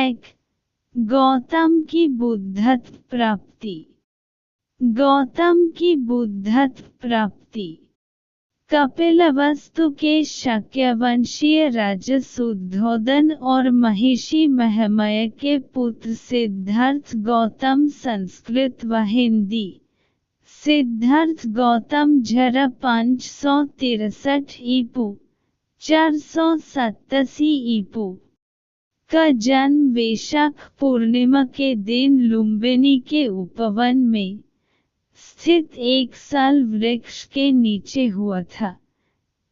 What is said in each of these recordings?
एक गौतम की बुद्धत्व प्राप्ति। गौतम की बुद्धत्व प्राप्ति। कपिलवस्तु के शाक्यवंशीय राजा शुद्धोदन और महिषी महमय के पुत्र सिद्धार्थ गौतम संस्कृत व हिंदी। सिद्धार्थ गौतम जरा 563 ईपू 487 ईपू का जन्म वैशाख पूर्णिमा के दिन लुम्बिनी के उपवन में स्थित एक साल वृक्ष के नीचे हुआ था,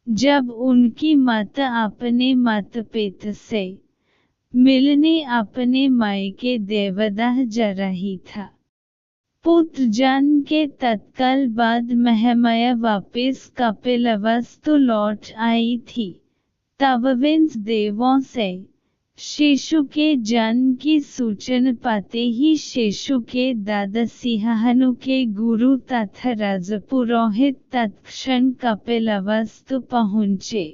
जब उनकी माता अपने माता पिता से मिलने अपने मायके देवदाह जा रही था। पुत्र जन्म के तत्काल बाद महमया वापिस कपिलवस्तु लौट आई थी। तब विंस देवों से शिशु के जन्म की सूचना पाते ही शिशु के दादा सिंहानु के गुरु तथा राजपुरोहित तत्क्षण कपिलवस्तु पहुँचे।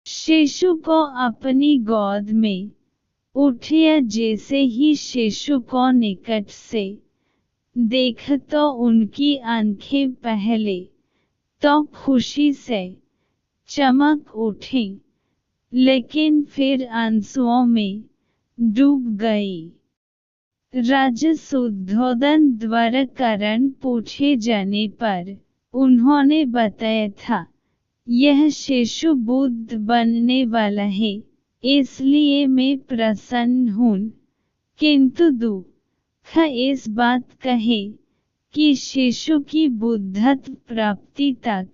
शिशु को अपनी गोद में उठाया। जैसे ही शिशु को निकट से देखा तो उनकी आंखें पहले तो खुशी से चमक उठी, लेकिन फिर आंसुओं में डूब गई। राजा शुद्धोदन द्वारा कारण पूछे जाने पर उन्होंने बताया था, यह शिशु बुद्ध बनने वाला है, इसलिए मैं प्रसन्न हूँ। किंतु दुख इस बात का है कि शिशु की बुद्धत्व प्राप्ति तक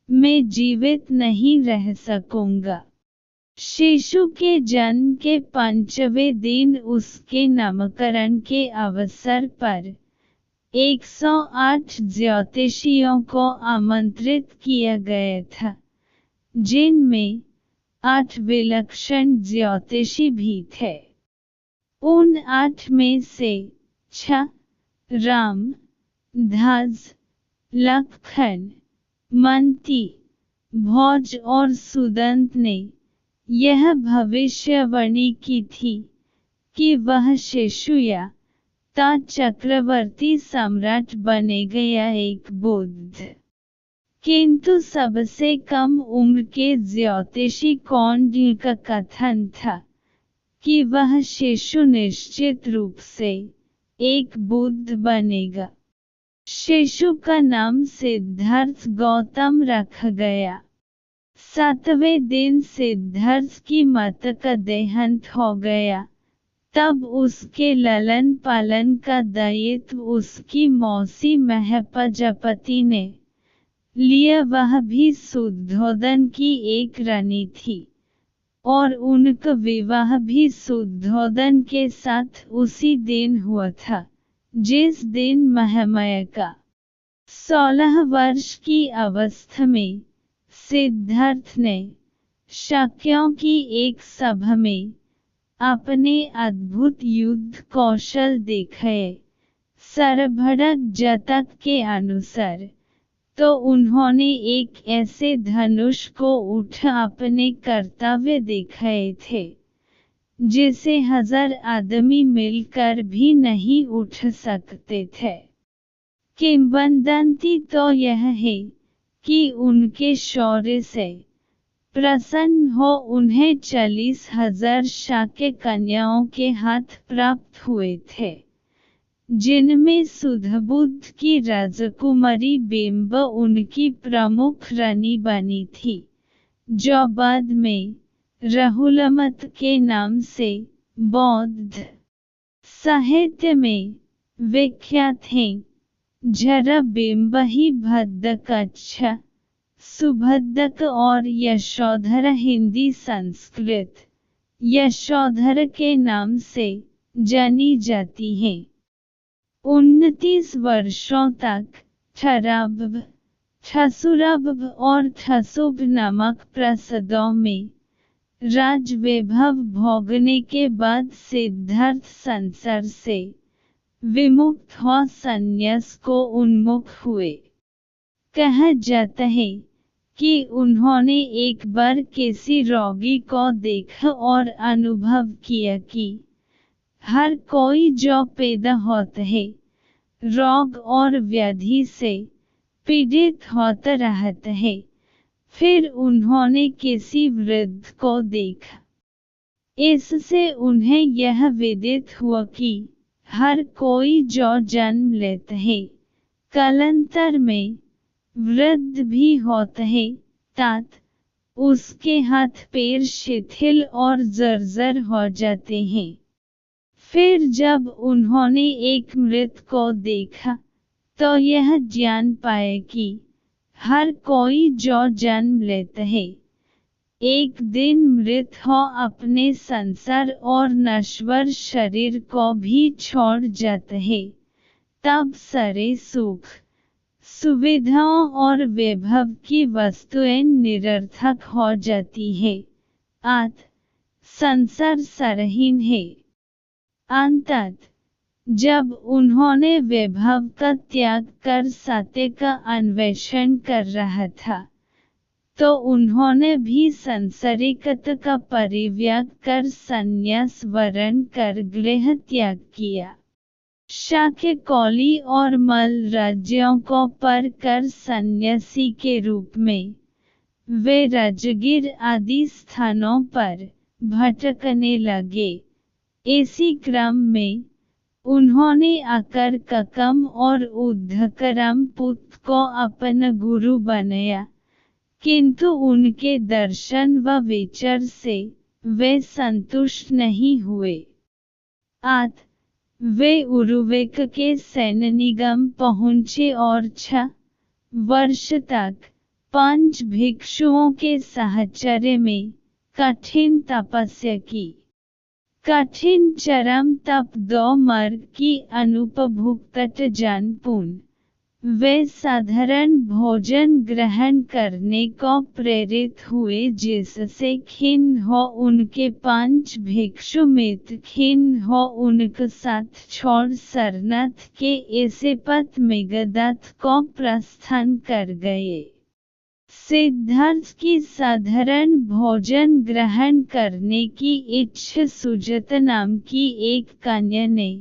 मैं जीवित नहीं रह सकूंगा। शिशु के जन्म के 5वें दिन उसके नामकरण के अवसर पर 108 ज्योतिषियों को आमंत्रित किया गया था, जिनमें 8 विलक्षण ज्योतिषी भी थे। उन 8 में से 6 राम, ध्वज, लखन, मंती, भोज और सुदंत ने यह भविष्यवाणी की थी कि वह शिशु या ता चक्रवर्ती सम्राट बनेगा या एक बुद्ध। किंतु सबसे कम उम्र के ज्योतिषी कौंडिन्य का कथन था कि वह शिशु निश्चित रूप से एक बुद्ध बनेगा। शिशु का नाम सिद्धार्थ गौतम रखा गया। 7वें दिन सिद्धार्थ की माता का देहांत हो गया। तब उसके लालन पालन का दायित्व उसकी मौसी महप्रजापति ने लिया। वह भी शुद्धोदन की एक रानी थी और उनका विवाह भी शुद्धोदन के साथ उसी दिन हुआ था, जिस दिन महमया का 16 वर्ष की अवस्था में सिद्धार्थ ने शाक्यों की एक सभा में अपने अद्भुत युद्ध कौशल दिखाए। सरभड़क जातक के अनुसार तो उन्होंने एक ऐसे धनुष को उठा अपने कर्तव्य दिखाए थे, जिसे 1000 आदमी मिलकर भी नहीं उठ सकते थे। किंवदंती तो यह है कि उनके शौर्य से प्रसन्न हो उन्हें 40,000 शाक्य कन्याओं के हाथ प्राप्त हुए थे, जिनमें सुधबुद्ध की राजकुमारी बिंब उनकी प्रमुख रानी बनी थी, जो बाद में राहुलमत के नाम से बौद्ध साहित्य में विख्यात हैं। जरा बिंब ही भद्दकच्छ, सुभद्दक और यशोधरा हिंदी संस्कृत यशोधरा के नाम से जानी जाती हैं। 29 वर्षों तक ठराब, ठसुरब और ठसुब नामक प्रासादों में राजवैभव भोगने के बाद सिद्धार्थ संसार से विमुक्त हो संन्यास को उन्मुख हुए। कहा जाता है कि उन्होंने एक बार किसी रोगी को देखा और अनुभव किया कि हर कोई जो पैदा होता है रोग और व्याधि से पीड़ित होता रहता है। फिर उन्होंने किसी वृद्ध को देखा। इससे उन्हें यह विदित हुआ कि हर कोई जो जन्म लेता है कालांतर में वृद्ध भी होता है, तात उसके हाथ पैर शिथिल और जर्जर हो जाते हैं। फिर जब उन्होंने एक मृत को देखा तो यह जान पाए कि हर कोई जो जन्म लेता है एक दिन मृत हो अपने संसार और नश्वर शरीर को भी छोड़ जाता है। तब सारे सुख सुविधाओं और वैभव की वस्तुएं निरर्थक हो जाती है। संसार सारहीन है। अंततः जब उन्होंने वैभव का त्याग कर सत्य का अन्वेषण कर रहा था तो उन्होंने भी सांसारिकता का परित्याग कर संन्यास वर्ण कर गृह त्याग किया। शाक्य कौली और मल राज्यों को पर कर सन्यासी के रूप में वे राजगीर आदि स्थानों पर भटकने लगे। इसी क्रम में उन्होंने आकर ककम और उद्धकरम पुत्र को अपना गुरु बनाया, किंतु उनके दर्शन व विचार से वे संतुष्ट नहीं हुए। वे उरुवेक के सैननिगम पहुँचे और 6 वर्ष तक 5 भिक्षुओं के साहचर्य में कठिन तपस्या की। कठिन चरम तप 2 मार्ग की अनुपभुक्त जानपून वे साधारण भोजन ग्रहण करने को प्रेरित हुए, जिससे खिन्न हो उनके 5 भिक्षु मित्र खिन्न हो उनके साथ छोड़ सरनाथ के ऐसे पथ मेघदत्त को प्रस्थान कर गए। सिद्धार्थ की साधारण भोजन ग्रहण करने की इच्छा सुजाता नाम की एक कन्या ने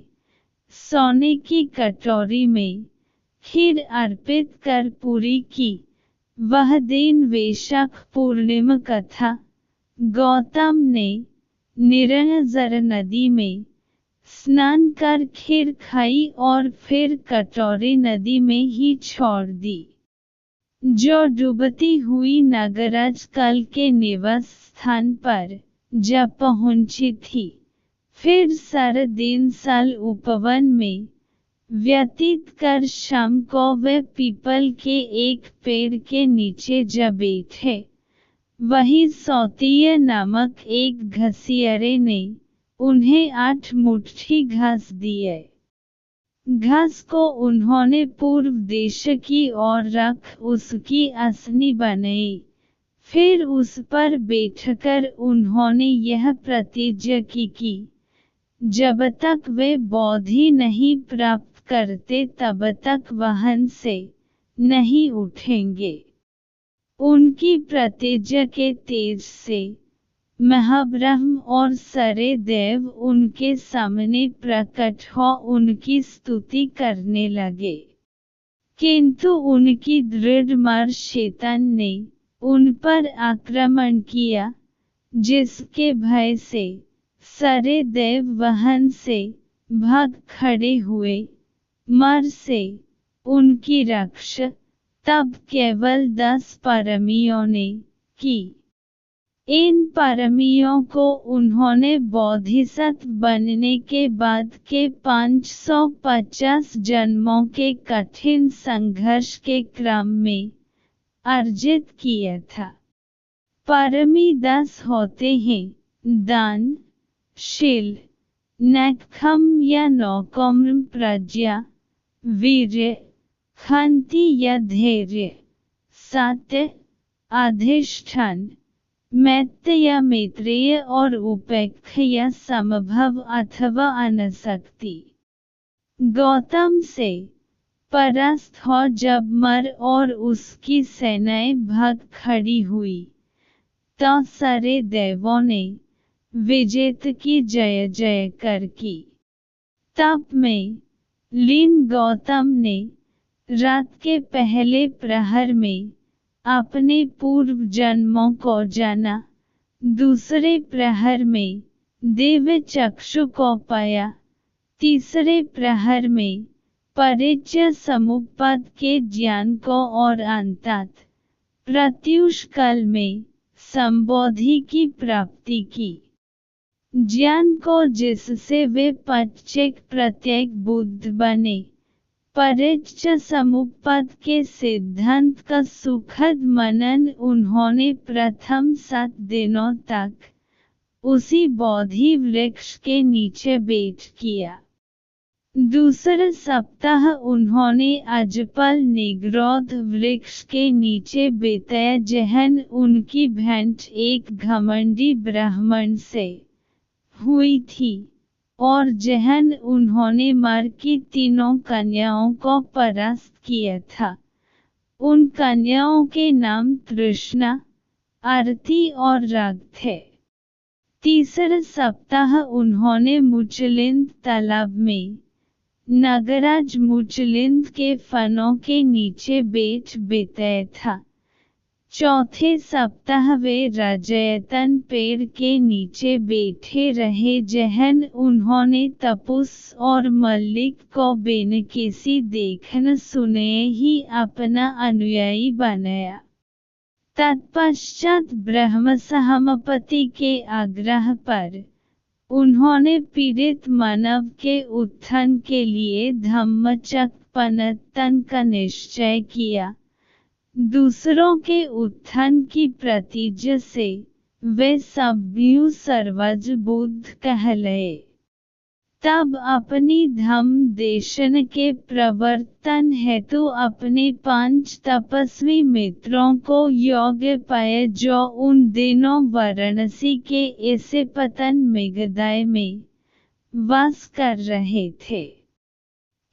सोने की कटोरी में खीर अर्पित कर पूरी की। वह दिन वैशाख पूर्णिमा का था। गौतम ने निरंजन नदी में स्नान कर खीर खाई और फिर कटोरी नदी में ही छोड़ दी, जो डूबती हुई नागराज कल के निवास स्थान पर जा पहुंची थी। फिर सारा दिन साल उपवन में व्यतीत कर शाम को वे पीपल के एक पेड़ के नीचे जा बैठे। वही सौतीय नामक एक घसियारे ने उन्हें 8 मुट्ठी घास दिए। घास को उन्होंने पूर्व दिश की ओर रख उसकी आसनी बनाई। फिर उस पर बैठकर उन्होंने यह प्रतिज्ञा की कि जब तक वे बोधि नहीं प्राप्त करते तब तक वाहन से नहीं उठेंगे। उनकी प्रतिज्ञा के तेज से महाब्रह्म और सारे देव उनके सामने प्रकट हो उनकी स्तुति करने लगे, किंतु उनकी दृढ़ मार शैतान ने उन पर आक्रमण किया, जिसके भय से सारे देव वाहन से भाग खड़े हुए। मर से उनकी रक्षा तब केवल 10 पारमियों ने की। इन पारमियों को उन्होंने बोधिसत्व बनने के बाद के 550 जन्मों के कठिन संघर्ष के क्रम में अर्जित किया था। पारमी 10 होते हैं: दान, शील, नेकखम या नौकम्र, प्रज्ञा, वीर्य, क्षांति या धैर्य, सत्य, अधिष्ठान, मैत्रेय या मैत्रेय और उपेक्षा या समभाव अथवा अनासक्ति। गौतम से परास्त हो जब मर और उसकी सेनाएं भाग खड़ी हुई, तो सारे देवों ने विजेता की जय जयकार की। तप में लीन गौतम ने रात के पहले प्रहर में अपने पूर्व जन्मों को जाना, दूसरे प्रहर में दिव्य चक्षु को पाया, तीसरे प्रहर में परिचय समुपपद के ज्ञान को और अंततः प्रत्यूष काल में संबोधि की प्राप्ति की। ज्ञान को जिससे वे पश्चिक प्रत्येक बुद्ध बने, परिचय समुपपद के सिद्धांत का सुखद मनन उन्होंने प्रथम 7 दिनों तक उसी बोधि वृक्ष के नीचे बैठ किया। दूसरे सप्ताह उन्होंने अजपल निग्रोध वृक्ष के नीचे बिताया, जहन उनकी भेंट एक घमंडी ब्राह्मण से हुई थी, और जहन उन्होंने मर की 3 कन्याओं को परास्त किया था। उन कन्याओं के नाम तृष्णा, आरती और राग थे। तीसरे सप्ताह उन्होंने मुचलिंद तालाब में नागराज मुचलिंद के फनों के नीचे बैठ बिताया था। चौथे सप्ताह वे राजयतन पेड़ के नीचे बैठे रहे, जहन उन्होंने तपुस और मल्लिक को बिन किसी देखन सुने ही अपना अनुयायी बनाया। तत्पश्चात ब्रह्म सहमपति के आग्रह पर उन्होंने पीड़ित मानव के उत्थान के लिए धम्मचक्कपनत्तन का निश्चय किया। दूसरों के उत्थान की प्रतिज्ञा से वे सभ्यु सर्वज बुद्ध कहलाए। तब अपनी धम्म देशन के प्रवर्तन हेतु अपने 5 तपस्वी मित्रों को योग्य पाया, जो उन दिनों वाराणसी के ऐसे पतन मेघदाय में वास कर रहे थे।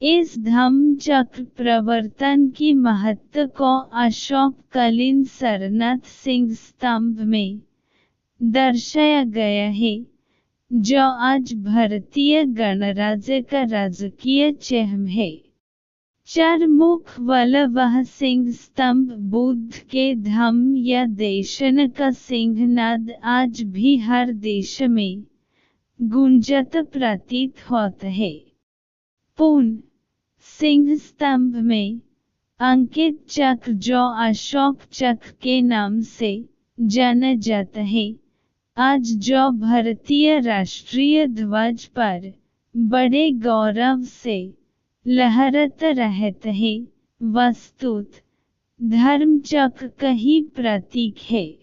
इस धम्म चक्र प्रवर्तन की महत्ता को अशोक कालीन सरनाथ सिंह स्तंभ में दर्शाया गया है, जो आज भारतीय गणराज्य का राजकीय चिह्न है। 4 मुख वाला वह सिंह स्तंभ बुद्ध के धम्म या देशन का सिंहनाद आज भी हर देश में गूंजत प्रतीत होता है। पूर्ण सिंह स्तंभ में अंकित चक्र, जो अशोक चक्र के नाम से जाना जाता है, आज जो भारतीय राष्ट्रीय ध्वज पर बड़े गौरव से लहराता रहता है, वस्तुतः धर्म चक्र का ही प्रतीक है।